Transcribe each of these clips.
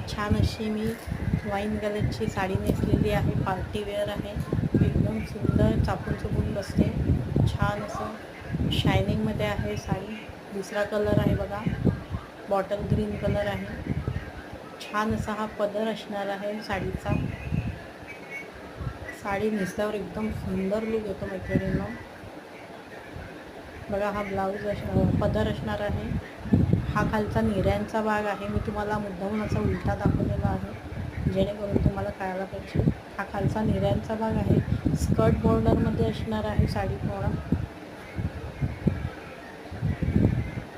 छान अशी मी वाईन कलरची साडी नेसलेली आहे. पार्टी वेअर आहे. एकदम सुंदर चापून चुपून बसते. छान असं शायनिंगमध्ये आहे साडी. दुसरा कलर आहे बघा, बॉटल ग्रीन कलर आहे. छान असा हा पदर असणार आहे साडीचा. साडी नेसल्यावर एकदम सुंदर लुक येतो मैत्रिणींनो. बघा, हा ब्लाऊज पदर असणार आहे. हा खालचा निर्यांचा भाग आहे. मी तुम्हाला मुद्दामून असा उलटा दाखवलेला आहे जेणेकरून तुम्हाला कळायला पाहिजे. हा खालचा निर्यांचा भाग आहे. स्कर्ट बॉर्डरमध्ये असणार आहे साडी पूर्ण.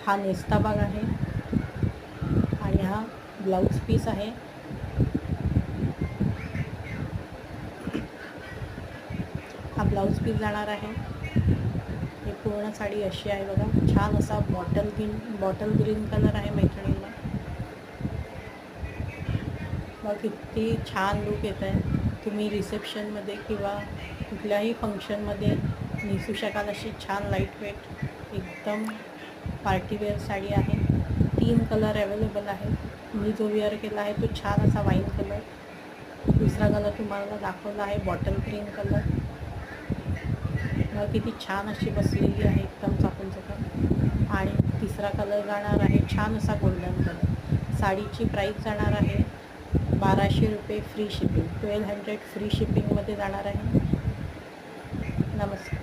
हा नेसता भाग आहे आणि हा ब्लाऊज पीस आहे. हा ब्लाऊज पीस जाणार आहे. ही पूर्ण साडी अशी आहे बघा. छान असा बॉटल ग्रीन कलर आहे मैत्रिणींना. बघा किती छान लुक येत आहे. तुम्ही रिसेप्शनमध्ये किंवा कुठल्याही फंक्शनमध्ये नेसू शकाल अशी छान लाईट वेट एकदम पार्टीवेअर साडी आहे. 3 कलर अवेलेबल आहे. मी जो वेअर केला आहे तो छान असा वाईन कलर. दुसरा कलर तुम्हाला दाखवला आहे बॉटल ग्रीन कलर. किती छान अशी बसलेली आहे एकदम चापून चपून. आणि तिसरा कलर जाणार आहे छान असा गोल्डन कलर. साडीची प्राईस जाणार आहे 1200 रुपये फ्री शिपिंग. 1200 फ्री शिपिंगमध्ये जाणार आहे. नमस्कार.